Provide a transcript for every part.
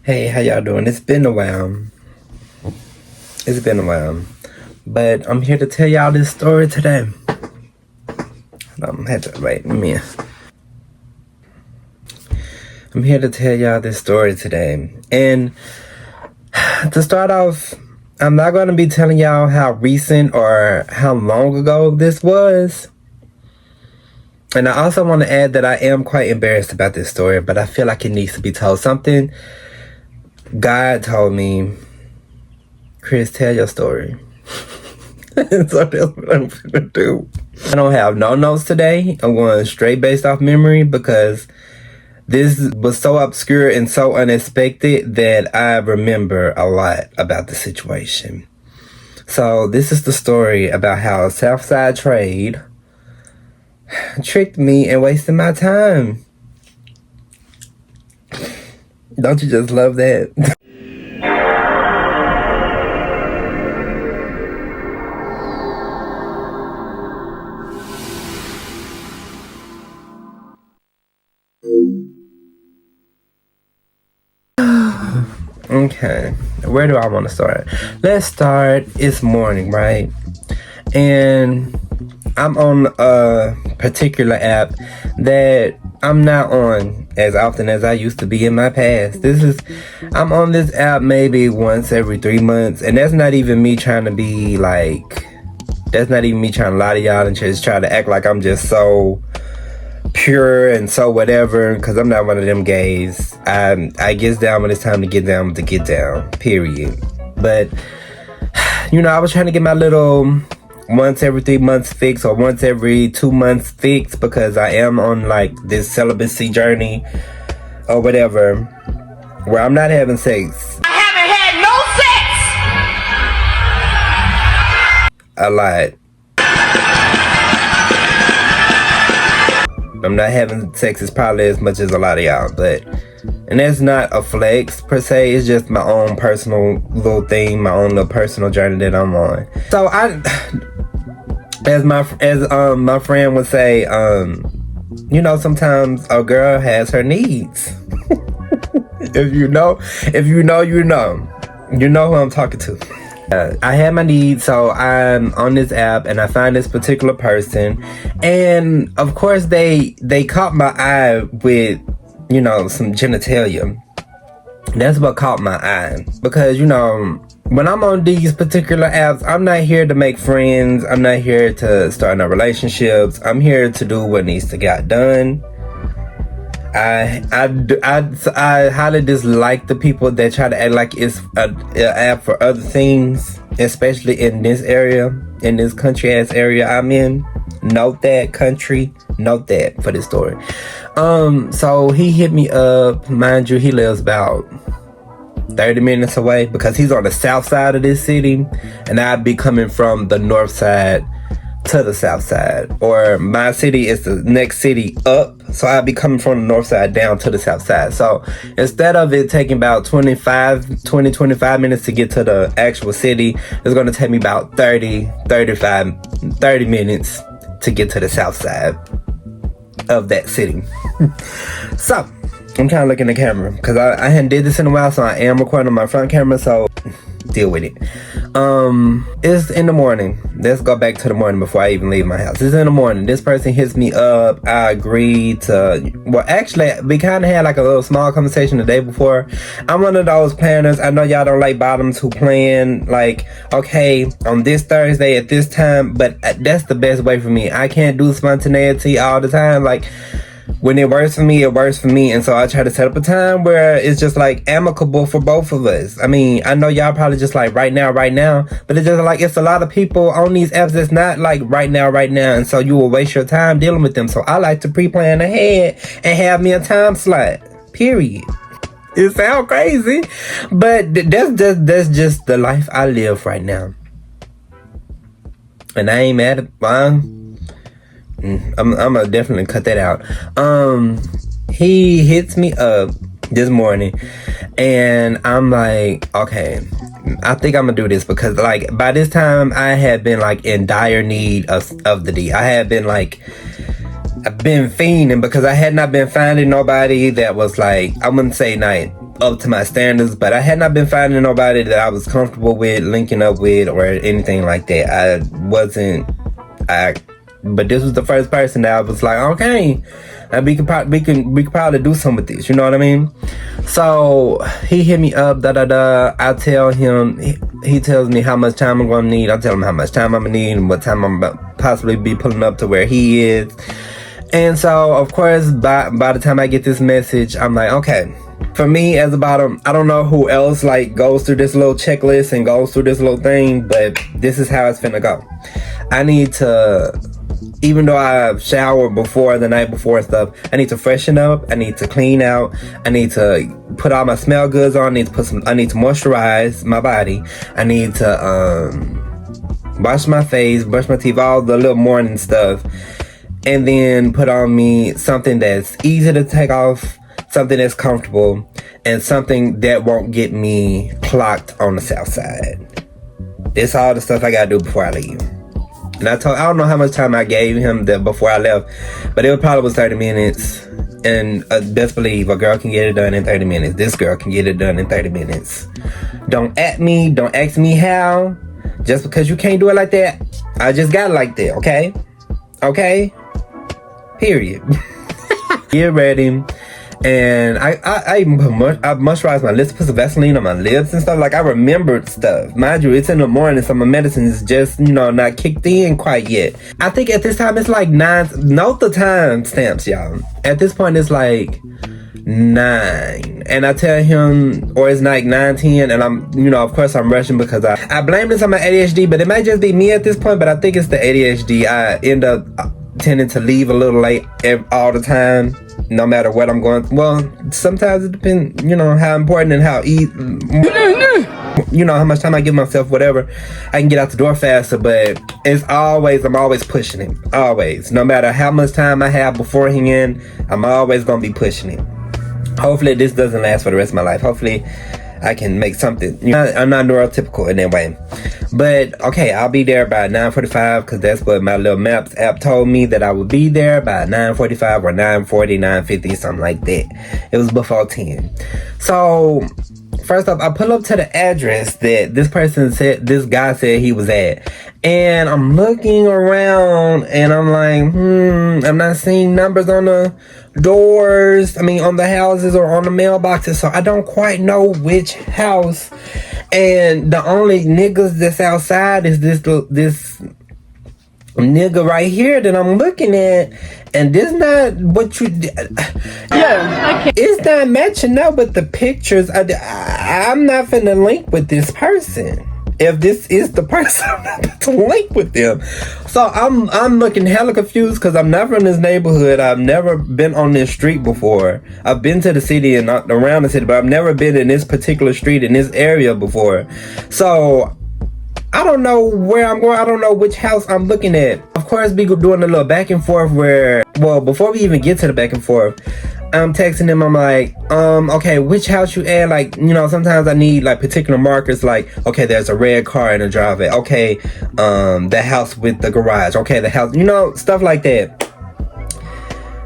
Hey, how y'all doing? It's been a while. It's been a while. But I'm here to tell y'all this story today. I'm here to tell y'all this story today. And to start off, I'm not going to be telling y'all how recent or how long ago this was. And I also want to add that I am quite embarrassed about this story, but I feel like it needs to be told. Something God told me, Chris, tell your story. So that's what I'm gonna do. I don't have no notes today. I'm going straight based off memory because this was so obscure and so unexpected that I remember a lot about the situation. So this is the story about how Southside Trade tricked me and wasted my time. Don't you just love that? Okay, where do I want to start? Let's start, it's morning, right? And I'm on a particular app that I'm not on as often as I used to be in my past. I'm on this app maybe once every 3 months, and that's not even me trying to be like, that's not even me trying to lie to y'all and just try to act like I'm just so pure and so whatever, because I'm not one of them gays. I get down when it's time to get down, period. But I was trying to get my little once every 3 months fix or once every 2 months fix, because I am on like this celibacy journey or whatever, where I'm not having sex. I haven't had no sex! A lot. I'm not having sex as probably as much as a lot of y'all, and that's not a flex per se. It's just my own personal little thing, my own little personal journey that I'm on. So as my friend would say, sometimes a girl has her needs. If you know who I'm talking to. I had my needs, so I'm on this app and I find this particular person, and of course they caught my eye with some genitalia. That's what caught my eye, because when I'm on these particular apps, I'm not here to make friends, I'm not here to start no relationships, I'm here to do what needs to get done. I highly dislike the people that try to act like it's an app for other things, especially in this area, in this country ass area I'm in. Note that, country, note that for this story. So he hit me up. Mind you, he lives about 30 minutes away, because he's on the south side of this city, and I'd be coming from the north side to the south side, or my city is the next city up, so I'll be coming from the north side down to the south side. So instead of it taking about 25 minutes to get to the actual city, it's going to take me about 30 minutes to get to the south side of that city. So I'm kind of looking at the camera because I hadn't did this in a while, so I am recording on my front camera, so deal with it. It's in the morning. Let's go back to the morning before I even leave my house. It's in the morning. This person hits me up. I agreed to, well, actually, we kind of had like a little small conversation the day before. I'm one of those planners. I know y'all don't like bottoms who plan like, okay, on this Thursday at this time, but that's the best way for me. I can't do spontaneity all the time. Like, when it works for me, it works for me. And so I try to set up a time where it's just like amicable for both of us. I mean, I know y'all probably just like right now, but it's just like, it's a lot of people on these apps that's not like right now. And so you will waste your time dealing with them. So I like to pre-plan ahead and have me a time slot, period. It sounds crazy, but that's just the life I live right now. And I ain't mad at I'm gonna definitely cut that out. He hits me up this morning, and I'm like, okay, I think I'm gonna do this, because like by this time I had been like in dire need of the D. I've been fiending, because I had not been finding nobody that was like, I wouldn't say up to my standards, but I had not been finding nobody that I was comfortable with linking up with or anything like that. But this was the first person that I was like, okay, we could probably do something with this, you know what I mean? So he hit me up, I tell him, he tells me how much time I'm gonna need. I tell him how much time I'm gonna need and what time I'm about possibly be pulling up to where he is. And so of course by the time I get this message, I'm like, okay. For me as a bottom, I don't know who else like goes through this little checklist and goes through this little thing, but this is how it's finna go. I need to, even though I showered before, the night before and stuff, I need to freshen up, I need to clean out, I need to put all my smell goods on, I need to moisturize my body, I need to wash my face, brush my teeth, all the little morning stuff, and then put on me something that's easy to take off, something that's comfortable, and something that won't get me clocked on the south side. It's all the stuff I gotta do before I leave. And I don't know how much time I gave him before I left, but it probably was 30 minutes. And best believe a girl can get it done in 30 minutes. This girl can get it done in 30 minutes. Don't ask me how. Just because you can't do it like that, I just got it like that, okay? Okay? Period. Get ready. And I even I moisturized my lips, put some Vaseline on my lips and stuff. Like, I remembered stuff. Mind you, it's in the morning, so my medicine is just, not kicked in quite yet. I think at this time it's like 9. Note the time stamps, y'all. At this point it's like 9. And I tell him, or it's like 9:10, and I'm, of course I'm rushing because I blame this on my ADHD, but it might just be me at this point, but I think it's the ADHD. I end up tending to leave a little late all the time. No matter what I'm going, well, sometimes it depends, how important and how how much time I give myself, whatever, I can get out the door faster, but I'm always pushing it, always. No matter how much time I have beforehand, I'm always going to be pushing it. Hopefully this doesn't last for the rest of my life. Hopefully I can make something. I'm not neurotypical in that way. But, okay, I'll be there by 9:45 because that's what my little Maps app told me, that I would be there by 9:45 or 9:40, 9:50, something like that. It was before 10. So, first off, I pull up to the address that this guy said he was at. And I'm looking around and I'm like, I'm not seeing numbers on the doors, on the houses or on the mailboxes, so I don't quite know which house. And the only niggas that's outside is this nigga right here that I'm looking at, and this not what you it's not matching up with the pictures. I'm not finna link with this person. If this is the person, I'm not to link with them. So I'm looking hella confused because I'm not from this neighborhood. I've never been on this street before. I've been to the city and around the city, but I've never been in this particular street in this area before. So I don't know where I'm going. I don't know which house I'm looking at. Of course, we go doing a little back and forth before we even get to the back and forth, I'm texting him. I'm like, okay, which house you at? Like, sometimes I need like particular markers. Like, okay, there's a red car in the driveway. Okay, the house with the garage. Okay, the house, stuff like that.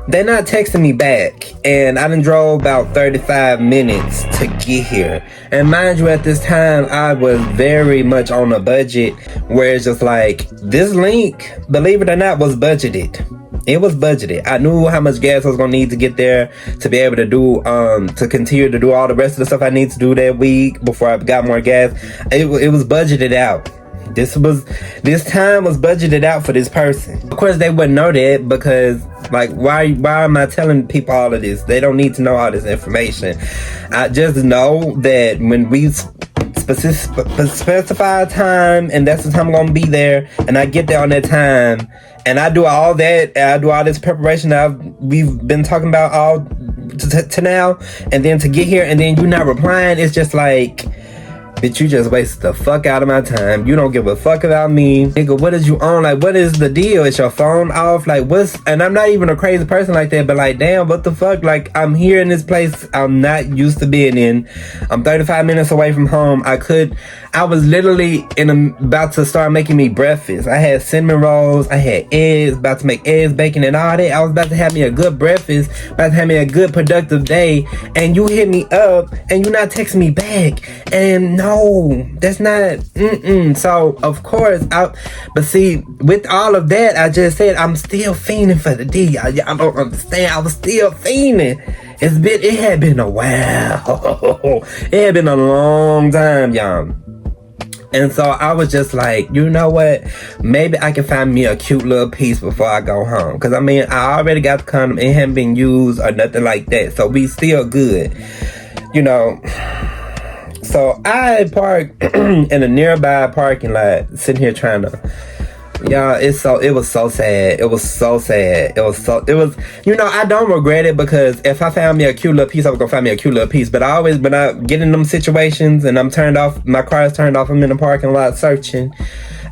They're not texting me back, and I done drove about 35 minutes to get here. And mind you, at this time, I was very much on a budget, where it's just like, this link, believe it or not, was budgeted. It was budgeted. I knew how much gas I was going to need to get there to be able to do, to continue to do all the rest of the stuff I need to do that week before I got more gas. It was budgeted out. This time was budgeted out for this person. Of course, they wouldn't know that because, like, why am I telling people all of this? They don't need to know all this information. I just know that when we specify a time, and that's the time I'm gonna be there, and I get there on that time, and I do all that, I do all this preparation that we've been talking about all to now, and then to get here, and then you not replying, it's just like, Bitch, you just wasted the fuck out of my time. You don't give a fuck about me. Nigga, what is you on? Like, what is the deal? Is your phone off? Like, what's... And I'm not even a crazy person like that, but like, damn, what the fuck? Like, I'm here in this place I'm not used to being in. I'm 35 minutes away from home. I was literally about to start making me breakfast. I had cinnamon rolls. I had eggs. About to make eggs, bacon, and all that. I was about to have me a good breakfast. About to have me a good, productive day. And you hit me up, and you not texting me back. And no, that's not, So, of course, but see, with all of that, I just said, I'm still fiending for the D. Y'all don't understand. I was still fiending. It had been a while. It had been a long time, y'all. And so I was just like, you know what? Maybe I can find me a cute little piece before I go home. Because, I mean, I already got the condom. It hadn't been used or nothing like that. So we still good. You know. So I parked in a nearby parking lot, sitting here trying to... Y'all, it was so sad. It was so sad. You know, I don't regret it, because if I found me a cute little piece, I was gonna find me a cute little piece. But when I get in them situations and I'm turned off, my car is turned off, I'm in the parking lot searching,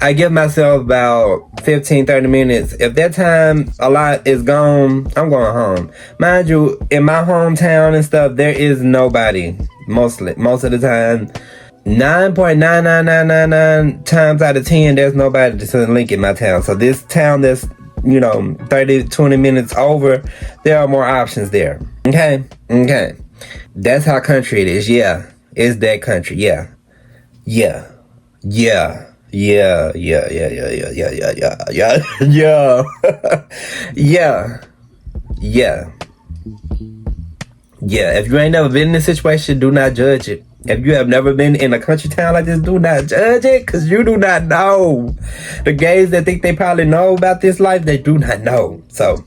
I give myself about 15-30 minutes. If that time a lot is gone, I'm going home. Mind you, in my hometown and stuff, there is nobody. Most of the time. 9.99999 times out of 10, there's nobody that's in Lincoln, my town. So this town that's, 30-20 minutes over, there are more options there. Okay. That's how country it is. Yeah, it's that country. Yeah. Yeah. If you ain't never been in this situation, do not judge it. If you have never been in a country town like this, do not judge it, because you do not know. The gays that think they probably know about this life, they do not know. So,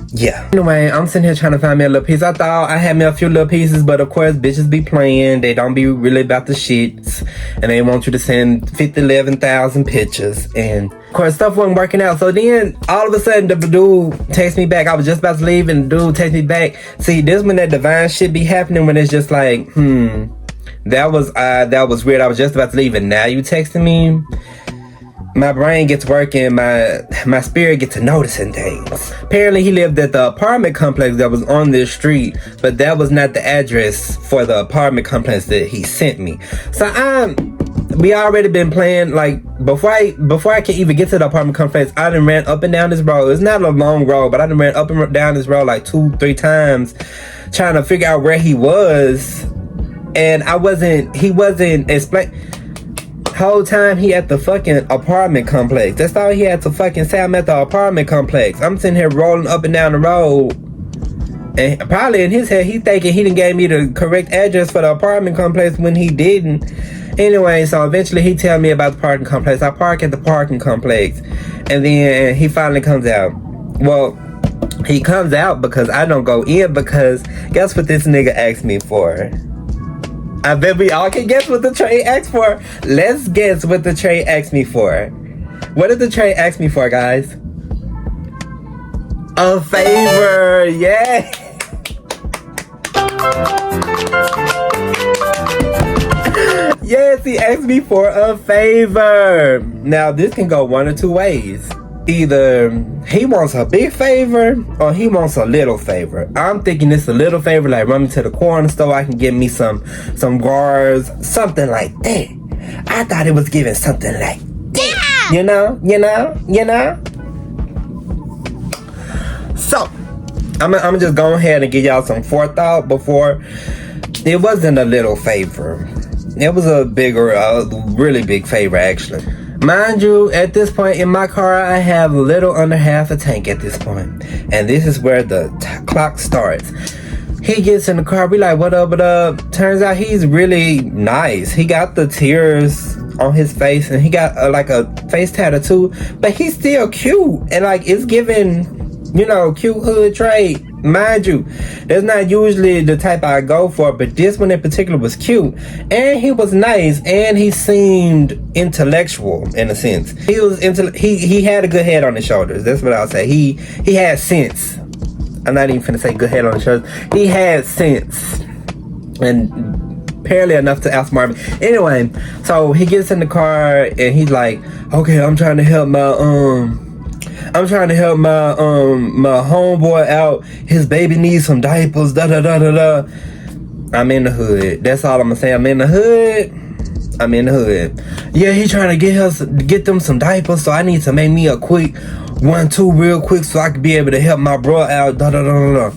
yeah. Anyway, I'm sitting here trying to find me a little piece. I thought I had me a few little pieces, but of course, bitches be playing. They don't be really about the shits. And they want you to send 11,000 pictures. And of course, stuff wasn't working out. So then, all of a sudden, the dude texts me back. I was just about to leave, and the dude texts me back. See, this when that divine shit be happening, when it's just like, that was weird. I was just about to leave, and now you texting me? My brain gets working, my spirit gets to noticing things. Apparently he lived at the apartment complex that was on this street, but that was not the address for the apartment complex that he sent me. So we already been playing, like, before I can even get to the apartment complex, I done ran up and down this road. It's not a long road, but I done ran up and down this road like 2-3 times, trying to figure out where he was. And he wasn't explaining. Whole time he at the fucking apartment complex. That's all he had to fucking say. I'm at the apartment complex. I'm sitting here rolling up and down the road, and probably in his head he thinking he done gave me the correct address for the apartment complex when he didn't. Anyway, so eventually he tell me about the parking complex. I park at the parking complex, and then he finally comes out. Well, he comes out because I don't go in, because guess what this nigga asked me for? I bet we all can guess what the trade asked for. Let's guess what the trade asked me for. What did the trade ask me for, guys? A favor, yeah. Yes, he asked me for a favor. Now, this can go one or two ways. Either he wants a big favor or he wants a little favor. I'm thinking it's a little favor, like run me to the corner store, I can get me some guards, something like that. I thought it was giving something like that. You know? So, I'm just go ahead and give y'all some forethought before. It wasn't a little favor. It was a really big favor, actually. Mind you, at this point in my car, I have a little under half a tank at this point. And this is where the clock starts. He gets in the car, we like, what up? Turns out he's really nice. He got the tears on his face, and he got like a face tattoo, but he's still cute. And like, it's giving, cute hood trait. Mind you, that's not usually the type I go for, but this one in particular was cute, and he was nice, and he seemed intellectual in a sense. He had a good head on his shoulders. That's what I'll say. He had sense. I'm not even finna say good head on his shoulders. He had sense, and apparently enough to outsmart me. Anyway, so he gets in the car and he's like, okay, I'm trying to help my my homeboy out. His baby needs some diapers, da da da da da. I'm in the hood. That's all I'm gonna say. I'm in the hood. Yeah, he trying to get them some diapers, so I need to make me a quick 1-2 real quick so I can be able to help my bro out, da da da da da.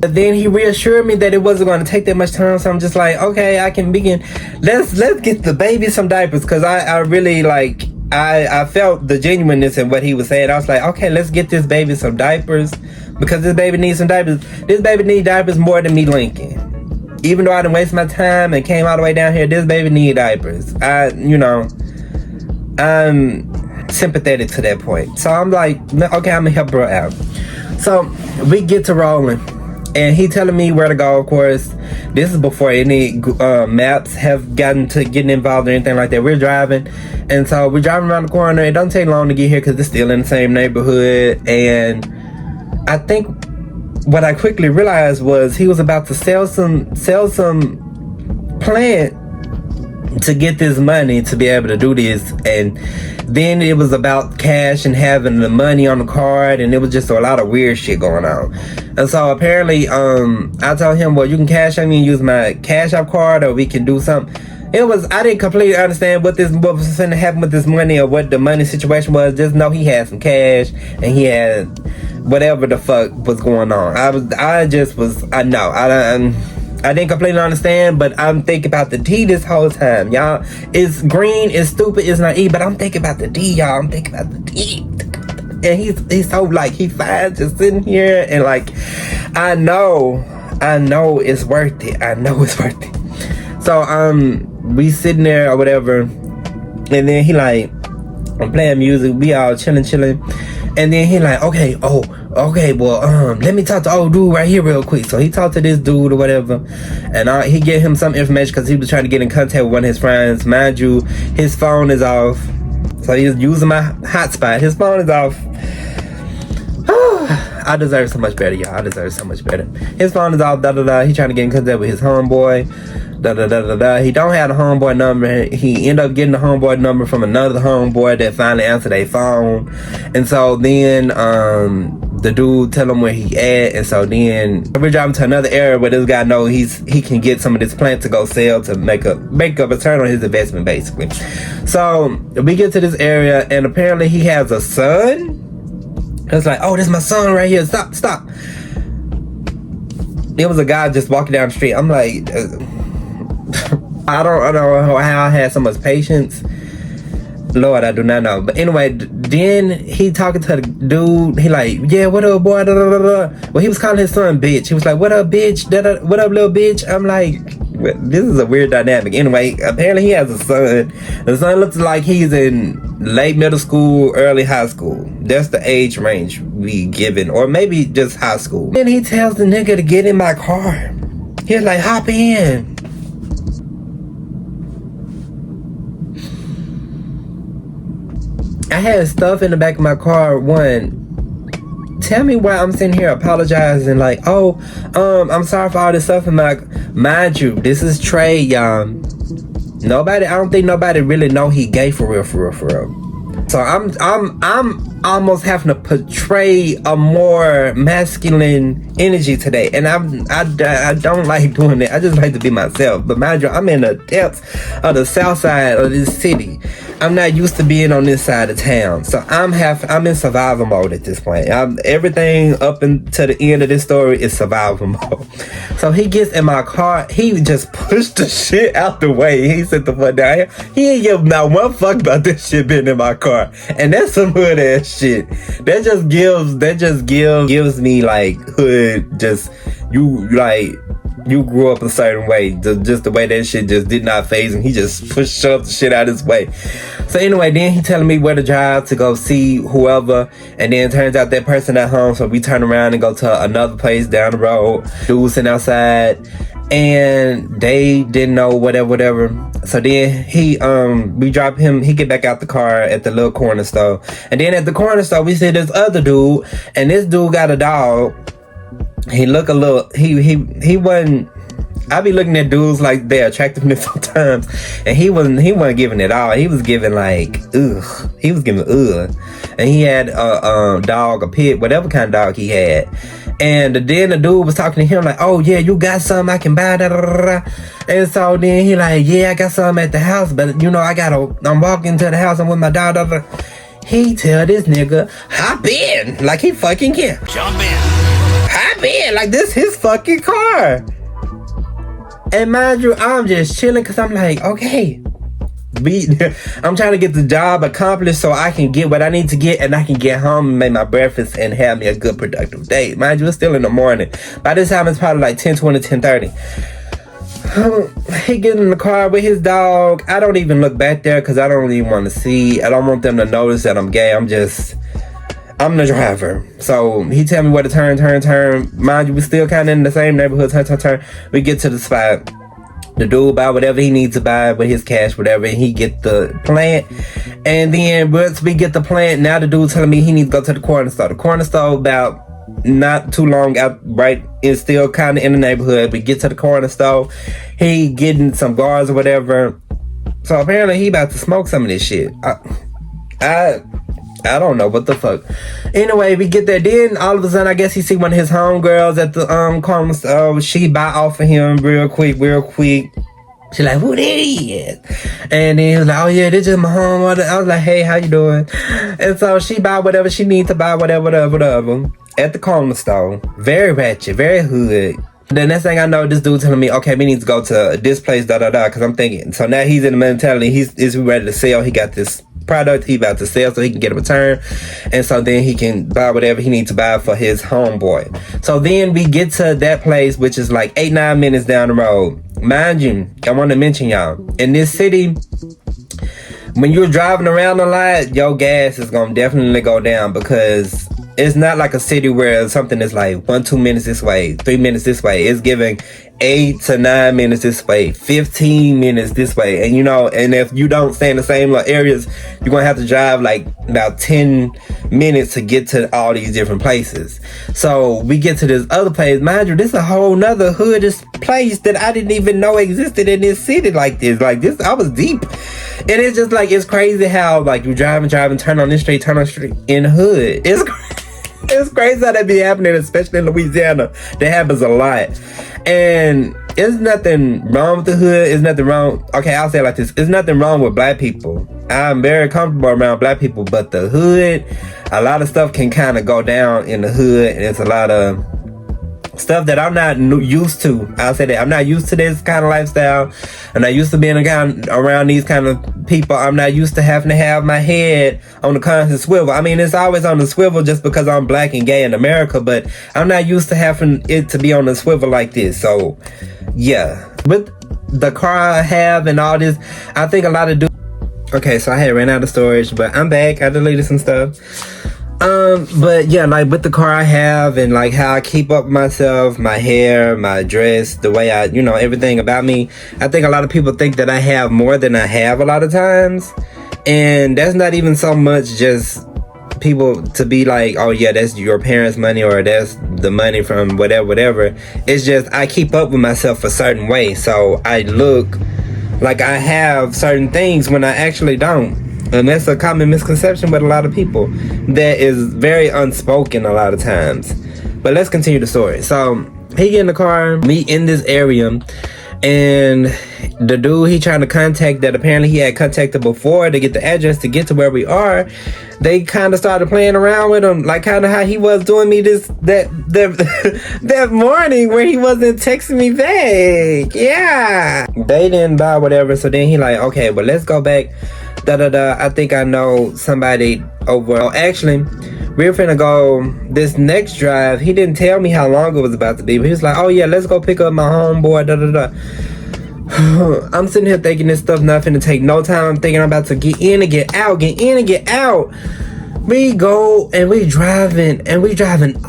But then he reassured me that it wasn't going to take that much time, so I'm just like, okay, I can begin. Let's get the baby some diapers, because I really like, I felt the genuineness in what he was saying. I was like, okay, let's get this baby some diapers, because this baby needs some diapers. This baby needs diapers more than me, Lincoln. Even though I didn't waste my time and came all the way down here, this baby need diapers. I'm sympathetic to that point. So I'm like, okay, I'm gonna help bro out. So we get to rolling, and he telling me where to go. Of course, this is before any maps have getting involved or anything like that. We're driving, and so we're driving around the corner. It doesn't take long to get here because it's still in the same neighborhood. And I think what I quickly realized was he was about to sell some plant to get this money to be able to do this. And then it was about cash and having the money on the card, and it was just a lot of weird shit going on. And so apparently I told him, well, you can cash on me and use my cash app card, or we can do something. I didn't completely understand what was going to happen with this money, or what the money situation was. Just know he had some cash and he had whatever the fuck was going on. I didn't completely understand, but I'm thinking about the D this whole time, y'all. It's green, it's stupid, it's naive, but I'm thinking about the D, y'all. I'm thinking about the D. And he's so like, he fine just sitting here, and like, I know it's worth it. I know it's worth it. So we sitting there or whatever, and then he like, I'm playing music, we all chilling, and then he like, okay, well, let me talk to old dude right here real quick. So he talked to this dude or whatever, and he gave him some information because he was trying to get in contact with one of his friends. Mind you, his phone is off, so he's using my hotspot. His phone is off. I deserve so much better, y'all. I deserve so much better. His phone is off, da da da. He trying to get in contact with his homeboy, da da da da da. He don't have the homeboy number. He ended up getting the homeboy number from another homeboy that finally answered their phone. And so then the dude tell him where he at, and so then we're driving to another area where this guy know he can get some of this plant to go sell to make a return on his investment, basically. So we get to this area, and apparently he has a son. It's like, oh, this is my son right here. Stop. It was a guy just walking down the street. I'm like, I don't know how I had so much patience. Lord, I do not know. But anyway, then he talking to the dude. He like, yeah, what up, boy? Da, da, da, da. Well, he was calling his son bitch. He was like, what up, bitch? Da, da, what up, little bitch? I'm like, this is a weird dynamic. Anyway, apparently he has a son. The son looks like he's in late middle school, early high school. That's the age range we given, or maybe just high school. Then he tells the nigga to get in my car. He's like, hop in. I had stuff in the back of my car. Tell me why I'm sitting here apologizing like, oh, I'm sorry for all this stuff in my, mind you, this is Trey, y'all. I don't think nobody really know he gay for real. So I'm almost having to portray a more masculine energy today, and I don't like doing it. I just like to be myself. But mind you, I'm in the depths of the south side of this city. I'm not used to being on this side of town, so I'm in survival mode at this point. Everything up until the end of this story is survival mode. So he gets in my car, he just pushed the shit out the way. He sit the fuck down here. He ain't give not one fuck about this shit being in my car, and that's some hood ass shit. That just gives me like hood. Just you grew up a certain way. Just the way that shit just did not faze him. He just shoved the shit out his way. So anyway, then he telling me where to drive to go see whoever, and then it turns out that person at home. So we turn around and go to another place down the road. Dude sitting outside, and they didn't know whatever. So then we drop him. He get back out the car at the little corner store, and then at the corner store we see this other dude, and this dude got a dog. He look a little. He wasn't. I be looking at dudes like they're attractiveness sometimes, and he wasn't giving it all. He was giving like ugh. He was giving ugh, and he had a dog, a pit, whatever kind of dog he had. And then the dude was talking to him like, oh yeah, you got something I can buy, da, da, da, da. And so then he like, yeah, I got something at the house, but you know, I'm walking to the house, I'm with my dog, da, da. He tell this nigga, hop in, like he fucking can. Jump in. Hop in, like this his fucking car. And mind you, I'm just chilling because I'm like, okay. I'm trying to get the job accomplished so I can get what I need to get and I can get home and make my breakfast and have me a good productive day. Mind you, it's still in the morning. By this time, it's probably like 10:20, 10:30. He get in the car with his dog. I don't even look back there because I don't even want to see. I don't want them to notice that I'm gay. I'm the driver. So he tell me where to turn. Mind you, we still kind of in the same neighborhood. Turn. We get to the spot. The dude buy whatever he needs to buy with his cash, whatever, and he get the plant. And then once we get the plant, now the dude telling me he needs to go to the corner store. The corner store about not too long out, right, is still kind of in the neighborhood. We get to the corner store, he getting some guards or whatever. So apparently he about to smoke some of this shit. I don't know what the fuck. Anyway, we get there. Then all of a sudden, I guess he see one of his homegirls at the corner store. She buy off of him real quick. She like, who that is? And then he was like, oh yeah, this is my home. I was like, hey, how you doing? And so she buy whatever she needs to buy, whatever, at the corner store. Very ratchet, very hood. The next thing I know, this dude telling me, okay, we need to go to this place, because I'm thinking. So now he's in the mentality, he's ready to sell. He got this product he about to sell so he can get a return, and so then he can buy whatever he needs to buy for his homeboy. So then we get to that place, which is like 8-9 minutes down the road. Mind you, I want to mention y'all, in this city, when you're driving around a lot, your gas is gonna definitely go down, because it's not like a city where something is like 1-2 minutes this way, 3 minutes this way. It's giving 8 to 9 minutes this way, 15 minutes this way. And you know, and if you don't stay in the same areas, you're gonna have to drive like about 10 minutes to get to all these different places. So we get to this other place. Mind you, this is a whole nother hoodish place that I didn't even know existed in this city like this. Like this, I was deep. And it's just like, it's crazy how like you drive, turn on this street, in the hood. It's crazy how that be happening, especially in Louisiana. That happens a lot. And there's nothing wrong with the hood. There's nothing wrong. Okay, I'll say it like this. There's nothing wrong with black people. I'm very comfortable around black people, but the hood, a lot of stuff can kind of go down in the hood. And it's a lot of stuff that I'm not used to. I'll say that I'm not used to this kind of lifestyle. I'm not used to being around these kind of people. I'm not used to having to have my head on the constant swivel. I mean, it's always on the swivel just because I'm black and gay in America, but I'm not used to having it to be on the swivel like this. So yeah, with the car I have and all this, I think a lot of dudes. Okay, so I had ran out of storage, but I'm back. I deleted some stuff. But yeah, like with the car I have and like how I keep up myself, my hair, my dress, the way I, you know, everything about me. I think a lot of people think that I have more than I have a lot of times. And that's not even so much just people to be like, oh yeah, that's your parents' money or that's the money from whatever. It's just I keep up with myself a certain way. So I look like I have certain things when I actually don't. And that's a common misconception with a lot of people that is very unspoken a lot of times. But let's continue the story. So he get in the car, me in this area, and the dude he trying to contact that apparently he had contacted before to get the address to get to where we are, they kind of started playing around with him, like kind of how he was doing me that morning where he wasn't texting me back. Yeah, they didn't buy whatever. So then he like, okay, well let's go back. I think I know somebody over. Oh, actually, we're finna go this next drive. He didn't tell me how long it was about to be, but he was like, oh yeah, let's go pick up my homeboy. I'm sitting here thinking this stuff not finna take no time. I'm thinking I'm about to get in and get out. We go and we driving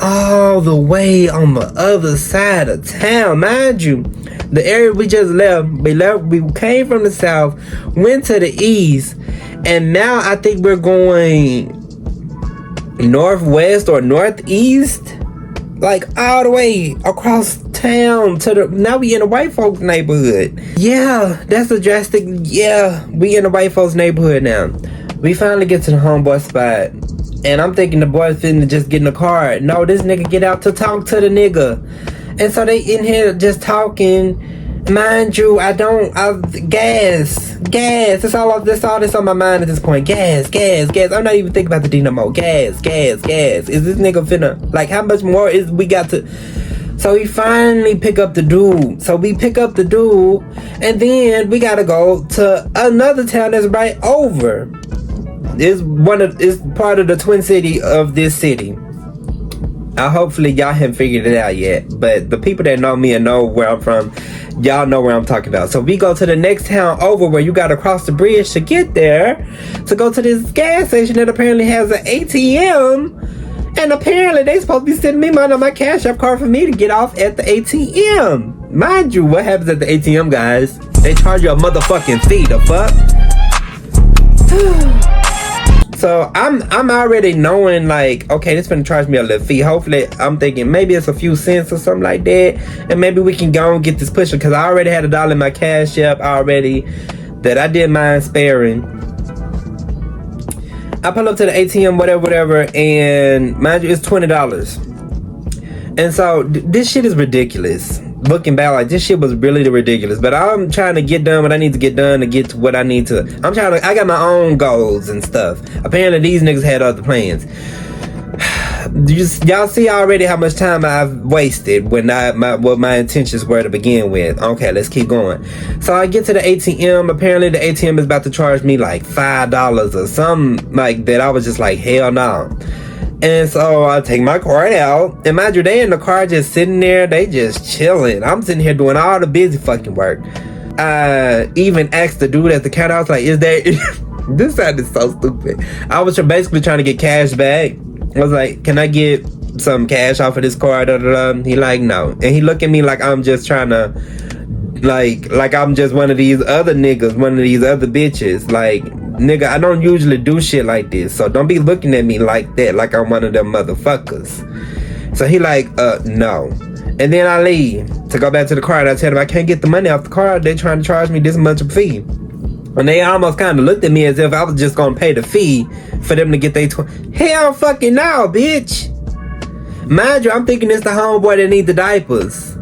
all the way on the other side of town. Mind you, the area we just left, we came from the south, went to the east, and now I think we're going northwest or northeast. like all the way across town to the, now we in a white folks neighborhood. Yeah, that's a drastic, yeah, we in a white folks neighborhood now. We finally get to the homeboy spot, and I'm thinking the boy's finna just get in the car. No, this nigga get out to talk to the nigga. And so they in here just talking. Mind you, gas. That's all that's on my mind at this point. Gas. I'm not even thinking about the D no more. Gas. Is this nigga finna, like, how much more is we got to? So we finally pick up the dude. So we pick up the dude, and then we gotta go to another town that's right over. It's part of the twin city of this city. Hopefully y'all haven't figured it out yet, but the people that know me and know where I'm from, y'all know where I'm talking about. So we go to the next town over where you gotta cross the bridge to get there, to go to this gas station that apparently has an ATM, and apparently they supposed to be sending me money on my Cash App card for me to get off at the ATM. Mind you, what happens at the ATM, guys? They charge you a motherfucking fee. The fuck? So I'm already knowing, like, okay, this finna charge me a little fee. Hopefully, I'm thinking maybe it's a few cents or something like that, and maybe we can go and get this pusher, because I already had $1 in my Cash App already that I didn't mind sparing. I pull up to the ATM, whatever, and mind you, it's $20. And so this shit is ridiculous. Looking back, like, this shit was really ridiculous. But I'm trying to get done what I need to get done to get to what I need to. I got my own goals and stuff. Apparently these niggas had other plans. Y'all see already how much time I've wasted when what my intentions were to begin with. Okay, let's keep going. So I get to the ATM. Apparently the ATM is about to charge me like $5 or something like that. I was just like, hell no. And so I take my card out, and mind you, they in the car just sitting there, they just chilling. I'm sitting here doing all the busy fucking work. I even asked the dude at the counter, I was like, is there, this sounded so stupid. I was basically trying to get cash back. I was like, can I get some cash off of this card? He like, no. And he looked at me like I'm just trying to, like I'm just one of these other niggas, one of these other bitches. Like, nigga, I don't usually do shit like this, so don't be looking at me like that, like I'm one of them motherfuckers. So he like, no. And then I leave to go back to the car, and I tell them I can't get the money off the car. They trying to charge me this much of fee. And they almost kind of looked at me as if I was just gonna pay the fee for them to get their hell fucking no, bitch. Mind you, I'm thinking it's the homeboy that need the diapers.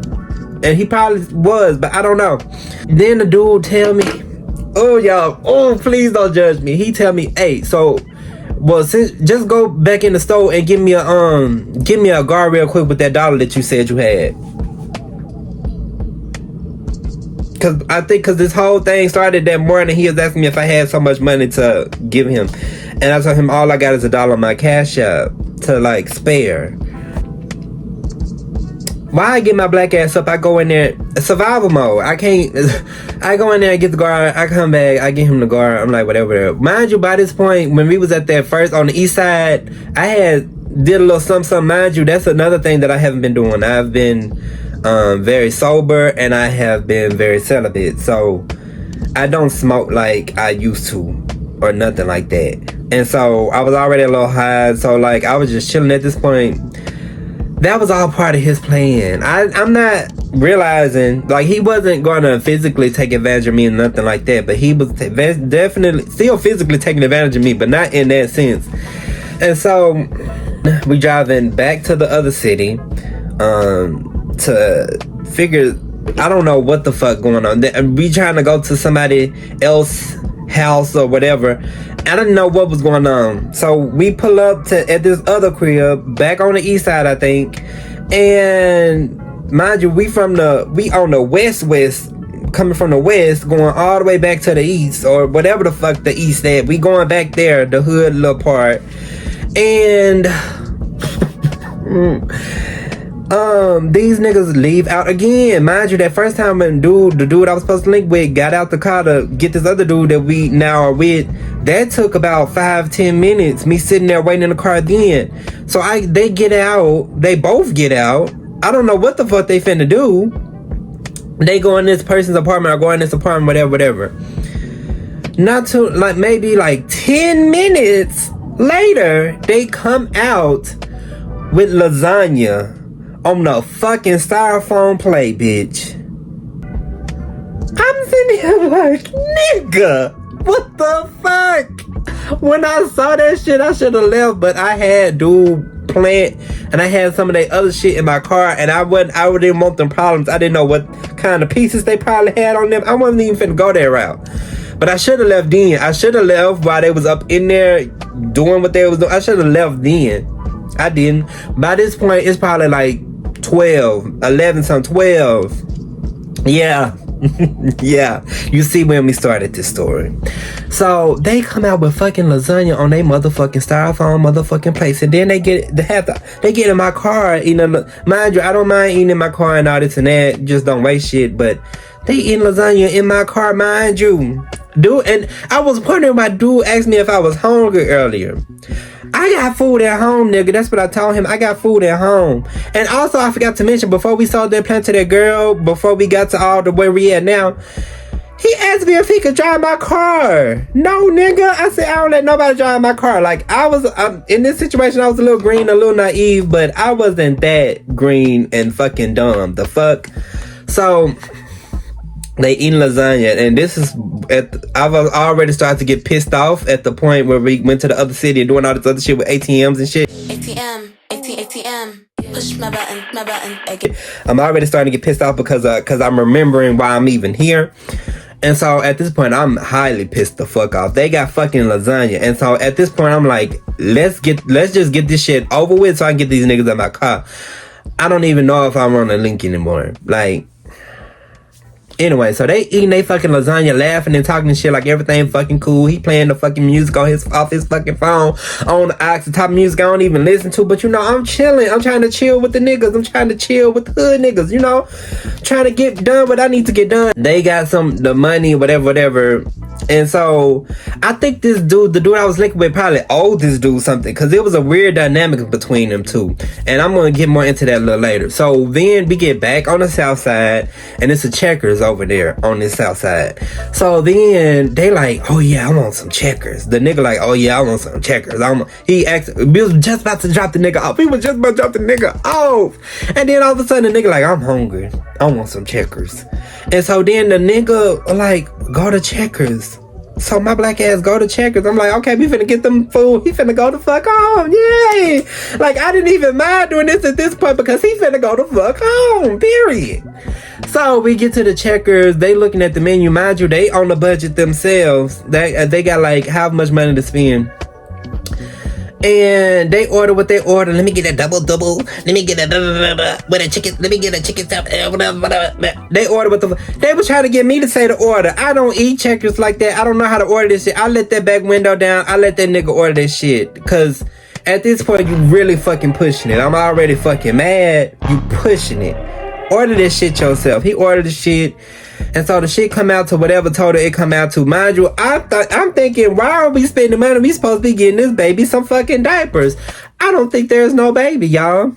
And he probably was, but I don't know. Then the dude tell me, oh, y'all, oh, please don't judge me. He tell me, hey, so, well, just go back in the store and give me a guard real quick with that $1 that you said you had. Cause this whole thing started that morning. He was asking me if I had so much money to give him, and I told him all I got is $1 on my Cash App to like spare. Why I get my black ass up, I go in there, survival mode. I go in there and get the guard, I come back, I get him the guard, I'm like, whatever. Mind you, by this point, when we was at that first, on the east side, I did a little something, mind you, that's another thing that I haven't been doing. I've been very sober, and I have been very celibate, so I don't smoke like I used to, or nothing like that. And so, I was already a little high, so like, I was just chilling at this point. That was all part of his plan. I'm not realizing, like, he wasn't going to physically take advantage of me and nothing like that, but he was definitely still physically taking advantage of me, but not in that sense. And so we driving back to the other city to figure, I don't know what the fuck going on. We trying to go to somebody else's house or whatever. I didn't know what was going on. So we pull up at this other crib back on the east side, I think. And mind you, we on the west, coming from the west, going all the way back to the east, or whatever the fuck the east at. We going back there, the hood little part. And these niggas leave out again. Mind you, that first time when the dude I was supposed to link with got out the car to get this other dude that we now are with, that took about 5-10 minutes, me sitting there waiting in the car then. So they get out, they both get out. I don't know what the fuck they finna do. They go in this person's apartment or go in this apartment, whatever. Not to, like, maybe like 10 minutes later, they come out with lasagna on the fucking styrofoam plate, bitch. I'm sitting here like, nigga, what the fuck? When I saw that shit, I should have left, but I had dude plant and I had some of that other shit in my car, and I didn't want them problems. I didn't know what kind of pieces they probably had on them. I wasn't even finna go that route. But I should have left then. I should have left while they was up in there doing what they was doing. I should have left then. I didn't. By this point, it's probably like 12, 11, something, 12. Yeah. Yeah. You see when we started this story. So they come out with fucking lasagna on their motherfucking styrofoam motherfucking place, and then they get in my car eating. Mind you, I don't mind eating in my car and all this and that. Just don't waste shit. But they eating lasagna in my car, mind you. Dude, and I was wondering why dude asked me if I was hungry earlier. I got food at home, nigga. That's what I told him. I got food at home. And also, I forgot to mention, before we sold that plant to that girl, before we got to all the way we at now, he asked me if he could drive my car. No, nigga. I said, I don't let nobody drive my car. Like, in this situation, I was a little green, a little naive, but I wasn't that green and fucking dumb. The fuck? So they eating lasagna, and this is I've already started to get pissed off at the point where we went to the other city and doing all this other shit with ATMs and shit. ATM, push my button. I'm already starting to get pissed off because I'm remembering why I'm even here. And so at this point, I'm highly pissed the fuck off. They got fucking lasagna. And so at this point, I'm like, let's just get this shit over with so I can get these niggas in my car. I don't even know if I'm on the link anymore. Like, anyway, so they eating they fucking lasagna, laughing and talking shit like everything fucking cool. He playing the fucking music off his fucking phone on the top music I don't even listen to. But you know, I'm chilling. I'm trying to chill with the niggas. I'm trying to chill with the hood niggas, you know? Trying to get done what I need to get done. They got the money, whatever. And so I think the dude I was linking with probably owed this dude something, because it was a weird dynamic between them two. And I'm gonna get more into that a little later. So then we get back on the south side, and it's a Checkers over there on this south side. So then they like, oh yeah, I want some Checkers. The nigga like, oh yeah, I want some Checkers. We was just about to drop the nigga off. And then all of a sudden the nigga like, I'm hungry. I want some Checkers. And so then the nigga like, go to Checkers. So my black ass go to Checkers. I'm like, okay, we finna get them food. He finna go the fuck home. Yay. Like, I didn't even mind doing this at this point because he finna go the fuck home. Period. So we get to the Checkers. They looking at the menu. Mind you, they on the budget themselves. They got like how much money to spend. And they order what they order. Let me get a double. Let me get a with a chicken. Let me get a chicken stuff. They order what they was trying to get me to say the order. I don't eat Checkers like that. I don't know how to order this shit. I let that back window down. I let that nigga order this shit. Cause at this point you really fucking pushing it. I'm already fucking mad. You pushing it. Order this shit yourself. He ordered the shit. And so the shit come out to whatever total it come out to. Mind you, I'm thinking, why are we spending money? We supposed to be getting this baby some fucking diapers. I don't think there's no baby, y'all.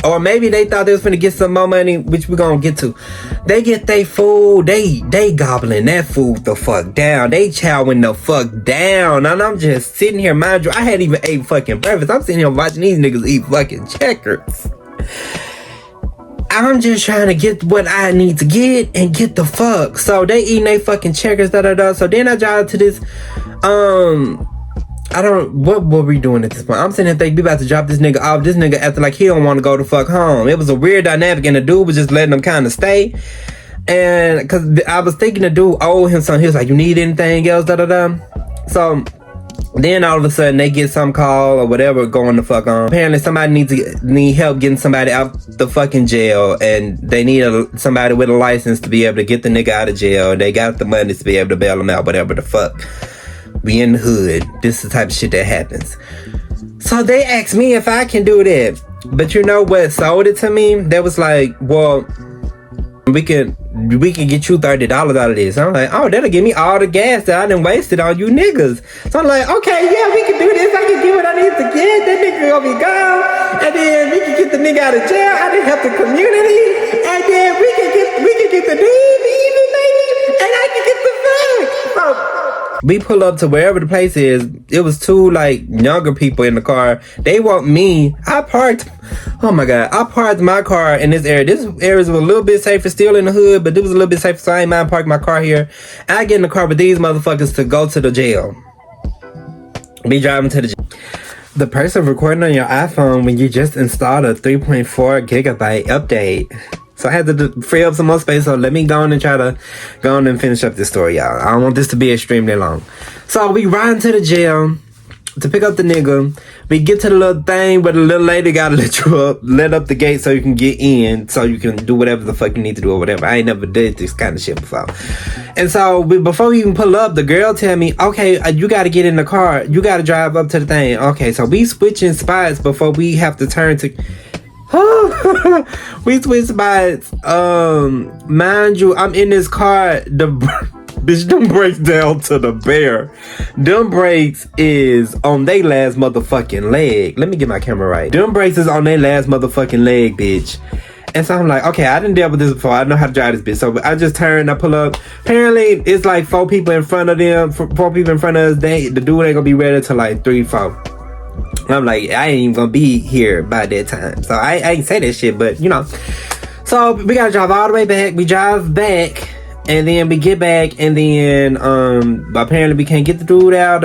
Or maybe they thought they was finna get some more money, which we're gonna get to. They get their food. They gobbling that food the fuck down. They chowing the fuck down. And I'm just sitting here, mind you, I hadn't even ate fucking breakfast. I'm sitting here watching these niggas eat fucking Checkers. I'm just trying to get what I need to get and get the fuck. So they eating they fucking Checkers, So then I drive to this, what were we doing at this point? I'm sitting here thinking we about to drop this nigga off. This nigga acting like he don't want to go the fuck home. It was a weird dynamic, and the dude was just letting him kind of stay. And cause I was thinking the dude owed him something. He was like, you need anything else, So then all of a sudden they get some call or whatever going the fuck on. Apparently somebody need help getting somebody out the fucking jail, and they need somebody with a license to be able to get the nigga out of jail. They got the money to be able to bail him out, whatever the fuck. We in the hood. This is the type of shit that happens. So they asked me if I can do that. But you know what sold it to me? That was like, well, we can get you $30 out of this. I'm like, oh, that'll give me all the gas that I done wasted on you niggas. So I'm like, okay, yeah, we can do this. I can get what I need to get. That nigga gonna be gone. And then we can get the nigga out of jail. I didn't help the community. And then we can get the dude even, baby. And I can get the fuck. So we pull up to wherever the place is. It was two like younger people in the car. They want me. I parked my car in this area. This area was a little bit safer, still in the hood, but it was a little bit safer, so I ain't mind parking my car here. I get in the car with these motherfuckers to go to the jail. Be driving to the jail. The person recording on your iPhone when you just installed a 3.4 gigabyte update. So I had to free up some more space, so let me go on and try to go on and finish up this story, y'all. I don't want this to be extremely long. So we ride to the jail to pick up the nigga. We get to the little thing where the little lady gotta let up the gate so you can get in, so you can do whatever the fuck you need to do or whatever. I ain't never did this kind of shit before. And so before we even pull up, the girl tell me, okay, you gotta get in the car. You gotta drive up to the thing. Okay, so we switching spots before we have to turn to... we switch spots. Mind you, I'm in this car. The bitch, them brakes down to the bare. Them brakes is on they last motherfucking leg. Let me get my camera right. Them brakes is on their last motherfucking leg, bitch. And so I'm like, okay, I didn't deal with this before. I know how to drive this bitch. So I just turn, I pull up. Apparently, it's like 4 people in front of them. 4 people in front of us. The dude ain't gonna be ready till like 3, 4. I'm like, I ain't even gonna be here by that time. So I ain't say that shit, but you know. So we gotta drive all the way back. We drive back, and then we get back, and then apparently we can't get the dude out,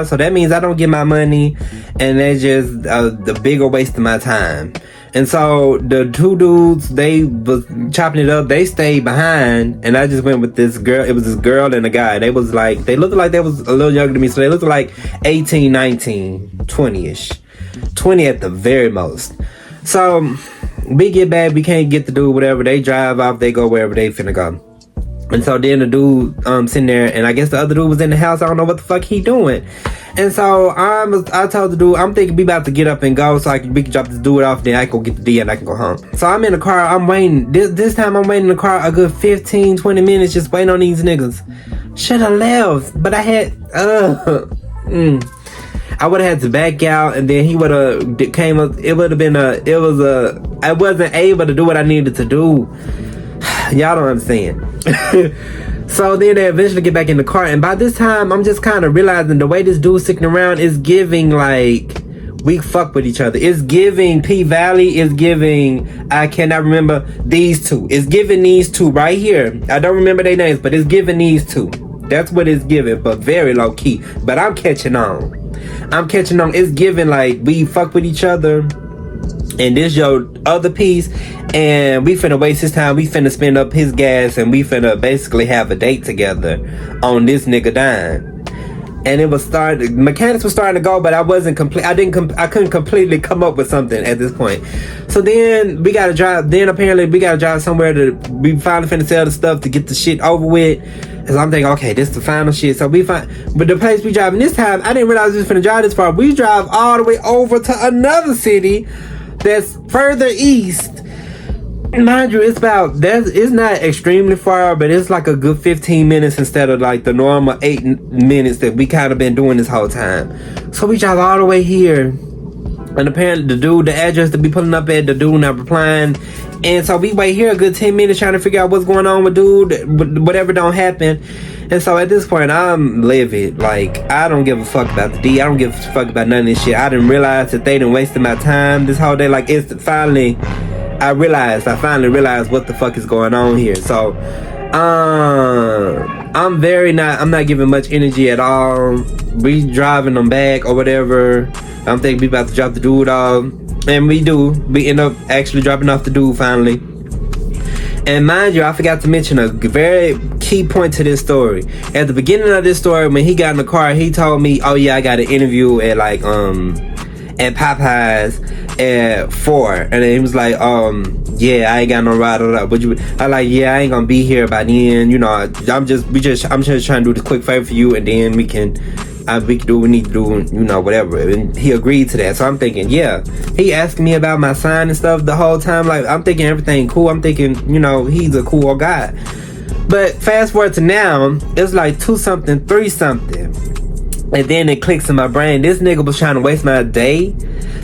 So that means I don't get my money, and that's just the bigger waste of my time. And so the 2 dudes, they was chopping it up. They stayed behind, and I just went with this girl. It was this girl and a guy. They looked like they was a little younger than me, so they looked like 18, 19, 20-ish. 20 at the very most. So we get back, we can't get the dude, whatever. They drive off, they go wherever they finna go. And so then the dude sitting there, and I guess the other dude was in the house. I don't know what the fuck he doing. And so I told the dude, I'm thinking we about to get up and go so we can drop this dude off, then I can go get the D and I can go home. So I'm in the car, I'm waiting. This time I'm waiting in the car a good 15, 20 minutes just waiting on these niggas. Should have left, but I had, I would have had to back out, and then he would have came up. It would have been I wasn't able to do what I needed to do. Y'all don't understand. So then they eventually get back in the car, and by this time I'm just kind of realizing the way this dude's sticking around is giving like we fuck with each other. It's giving P-Valley, it's giving, I cannot remember these two. It's giving these two right here. I don't remember their names, but it's giving these two. That's what it's giving, but very low key. But I'm catching on. It's giving like we fuck with each other, and this your other piece, and we finna waste his time. We finna spend up his gas, and we finna basically have a date together on this nigga dime. And it was starting. Mechanics was starting to go, but I wasn't complete. I couldn't completely come up with something at this point. So then we gotta drive. Then apparently we gotta drive somewhere to. We finally finna sell the stuff to get the shit over with. And so I'm thinking, okay, this is the final shit. So we find, but the place we driving this time, I didn't realize we was finna drive this far. We drive all the way over to another city that's further east. Mind you, it's not extremely far, but it's like a good 15 minutes instead of like the normal 8 minutes that we kind of been doing this whole time. So we drive all the way here, and apparently the address to be pulling up at, the dude not replying. And so we wait here a good 10 minutes trying to figure out what's going on with dude, whatever don't happen. And so at this point, I'm livid. Like, I don't give a fuck about the D. I don't give a fuck about none of this shit. I didn't realize that they done wasted my time this whole day. Like, it's finally, I finally realized what the fuck is going on here. So, I'm not giving much energy at all. We driving them back or whatever. I'm thinking we about to drop the dude off. And we do. We end up actually dropping off the dude finally. And mind you, I forgot to mention a very key point to this story. At the beginning of this story, when he got in the car, he told me, oh yeah, I got an interview at like, at Popeyes at 4. And then he was like, yeah, I ain't got no ride. I like, yeah, I ain't gonna be here by then. You know, I'm just trying to do this quick favor for you, and then we can do what we need to do, you know, whatever. And he agreed to that. So I'm thinking, yeah, he asked me about my sign and stuff the whole time. Like, I'm thinking everything cool. I'm thinking, you know, he's a cool guy. But fast forward to now, it's like 2 something, 3 something. And then it clicks in my brain. This nigga was trying to waste my day,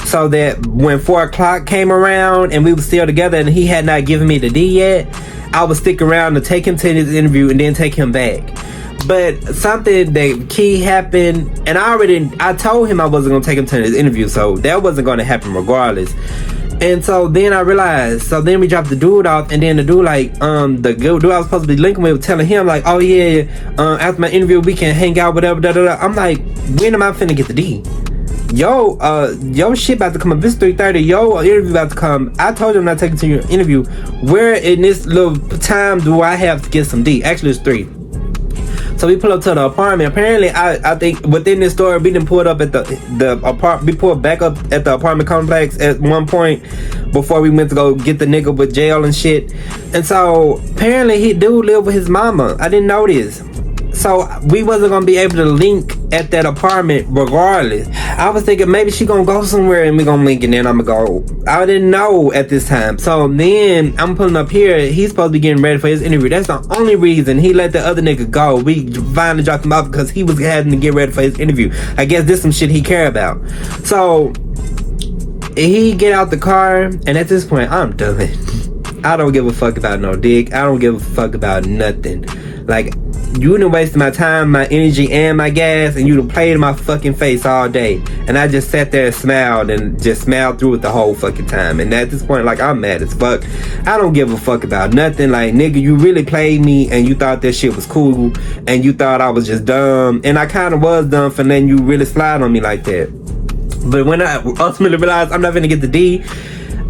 so that when 4 o'clock came around and we were still together and he had not given me the D yet, I would stick around to take him to his interview and then take him back. But something that key happened, and I told him I wasn't gonna take him to this interview, so that wasn't gonna happen regardless. And so then I realized, so then we dropped the dude off, and then the dude, like, the dude I was supposed to be linking with, telling him, like, oh yeah, after my interview, we can hang out, whatever, da da da. I'm like, when am I finna get the D? Yo shit about to come up. It's 3:30. Yo interview about to come. I told you I'm not taking to your interview. Where in this little time do I have to get some D? Actually, it's 3. So we pull up to the apartment. Apparently, I think within this story, we didn't pull it up at the apartment. We pulled back up at the apartment complex at one point before we went to go get the nigga with jail and shit. And so apparently, he do live with his mama. I didn't know this. So we wasn't gonna be able to link at that apartment regardless. I was thinking maybe she gonna go somewhere and we gonna link, and then I'm gonna go. I didn't know at this time. So then I'm pulling up here. He's supposed to be getting ready for his interview. That's the only reason he let the other nigga go. We finally dropped him off because he was having to get ready for his interview. I guess this some shit he care about. So he get out the car, and at this point I'm done. I don't give a fuck about no dick. I don't give a fuck about nothing. Like, you done wasted my time, my energy, and my gas, and you done played in my fucking face all day. And I just sat there and smiled through it the whole fucking time. And at this point, like, I'm mad as fuck. I don't give a fuck about nothing. Like, nigga, you really played me, and you thought this shit was cool, and you thought I was just dumb. And I kind of was dumb for letting you really slide on me like that. But when I ultimately realized I'm not gonna get the D,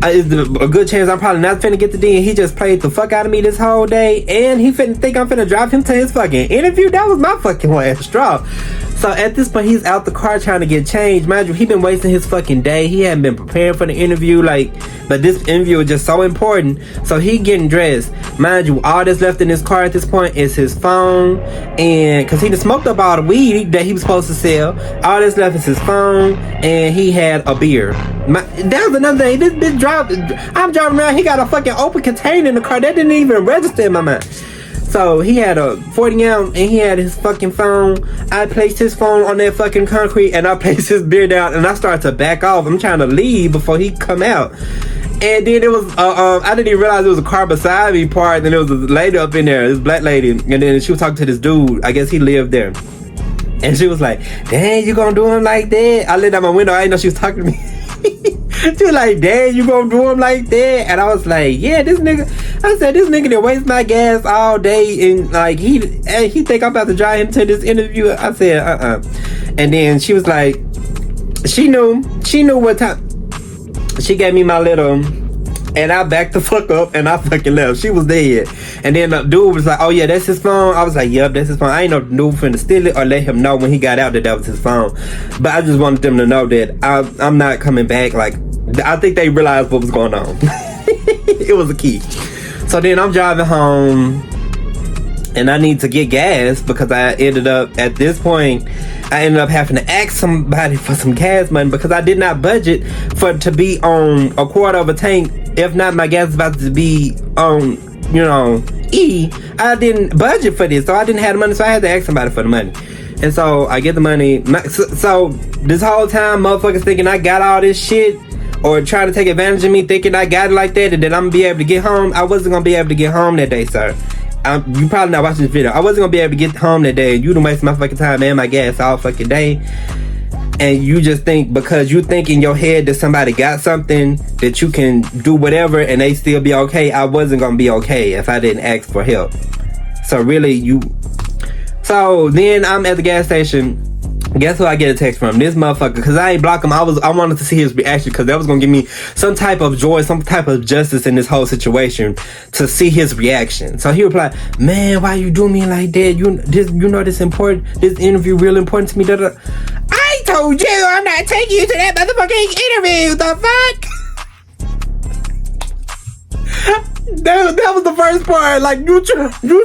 it's a good chance I'm probably not finna get the D, and he just played the fuck out of me this whole day, and he finna think I'm finna drive him to his fucking interview. That was my fucking last straw. So at this point, he's out the car trying to get changed. Mind you, he been wasting his fucking day. He hadn't been preparing for the interview, like, but this interview is just so important. So he getting dressed. Mind you, all that's left in his car at this point is his phone, and cause he done smoked up all the weed that he was supposed to sell. All that's left is his phone, and he had a beer. That was another thing. This bitch I'm driving around, he got a fucking open container in the car. That didn't even register in my mind. So he had a 40 ounce, and he had his fucking phone. I placed his phone on that fucking concrete, and I placed his beer down, and I started to back off. I'm trying to leave before he come out. And then it was, I didn't even realize it was a car beside me parked, and there was a lady up in there, this black lady. And then she was talking to this dude. I guess he lived there. And she was like, dang, you gonna do him like that? I lit out my window. I didn't know she was talking to me. She was like, dang, you gonna do him like that? And I was like, yeah, this nigga, I said, this nigga done waste my gas all day, and like, he think I'm about to drive him to this interview. I said, And then she was like, she knew what time. She gave me my little, and I backed the fuck up, and I fucking left. She was dead. And then the dude was like, oh yeah, that's his phone. I was like, yep, that's his phone. I ain't know the dude finna steal it or let him know when he got out that was his phone. But I just wanted them to know that I'm not coming back. Like, I think they realized what was going on. It was a key. So then I'm driving home, and I need to get gas because I ended up, at this point, I ended up having to ask somebody for some gas money because I did not budget for to be on a quarter of a tank. If not, my gas is about to be on, E. I didn't budget for this, so I didn't have the money, so I had to ask somebody for the money. And so I get the money. So this whole time, motherfuckers thinking I got all this shit, or trying to take advantage of me, thinking I got it like that, and then I'm gonna be able to get home. I wasn't gonna be able to get home that day, sir. You probably not watching this video. I wasn't gonna be able to get home that day. You done wasted my fucking time and my gas all fucking day. And you just think, because you think in your head that somebody got something that you can do whatever and they still be okay. I wasn't gonna be okay if I didn't ask for help. So really, so then I'm at the gas station. Guess who I get a text from? This motherfucker. Because I ain't block him. I wanted to see his reaction, because that was going to give me some type of joy, some type of justice in this whole situation, to see his reaction. So he replied, man, why you doing me like that? You know this important? This interview real important to me? Da, da. I told you I'm not taking you to that motherfucking interview. The fuck? That was the first part. Like, you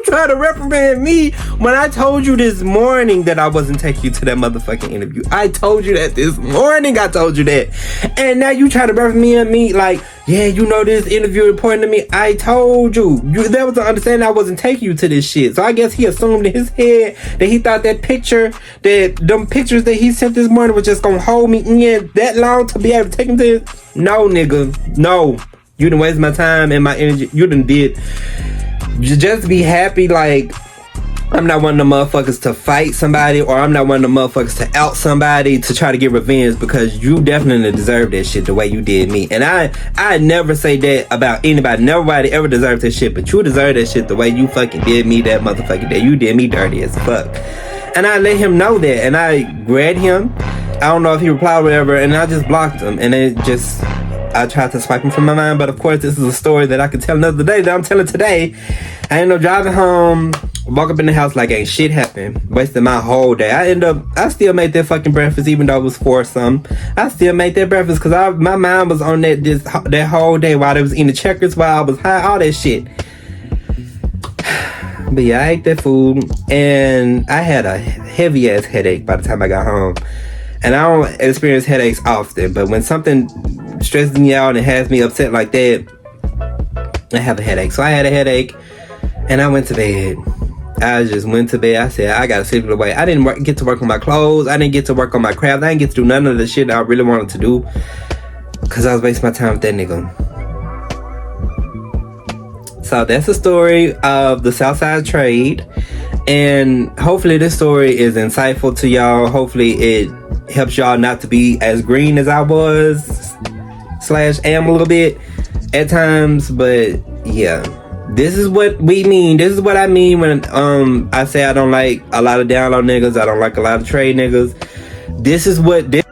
try to reprimand me when I told you this morning that I wasn't taking you to that motherfucking interview. I told you that this morning. I told you that. And now you try to reprimand me like, yeah, this interview important to me. I told you. That was the understanding I wasn't taking you to this shit. So I guess he assumed in his head that he thought them pictures that he sent this morning was just gonna hold me in that long to be able to take him to this. No, nigga. No. You done wasted my time and my energy. You done did. Just be happy, like, I'm not one of the motherfuckers to fight somebody, or I'm not one of the motherfuckers to out somebody to try to get revenge, because you definitely deserve that shit the way you did me. And I never say that about anybody. Nobody ever deserves that shit, but you deserve that shit the way you fucking did me that motherfucking day. You did me dirty as fuck. And I let him know that, and I read him. I don't know if he replied or whatever, and I just blocked him. And it just, I tried to swipe him from my mind, but of course this is a story that I could tell another day that I'm telling today. I ended up driving home, walk up in the house like ain't shit happened, wasted my whole day. I still made that fucking breakfast, even though it was 4-something. I still made that breakfast because my mind was on that whole day while I was eating checkers, while I was high, all that shit. But yeah, I ate that food, and I had a heavy ass headache by the time I got home. And I don't experience headaches often, but when something stresses me out and has me upset like that, I have a headache. So I had a headache, and I went to bed. I just went to bed. I said, I gotta sleep it away. I didn't get to work on my clothes. I didn't get to work on my craft. I didn't get to do none of the shit I really wanted to do, because I was wasting my time with that nigga. So that's the story of the Southside trade. And hopefully this story is insightful to y'all. Hopefully it helps y'all not to be as green as I was / am a little bit at times. But yeah, this is what we mean. This is what I mean when I say I don't like a lot of down low niggas. I don't like a lot of trade niggas. This is what this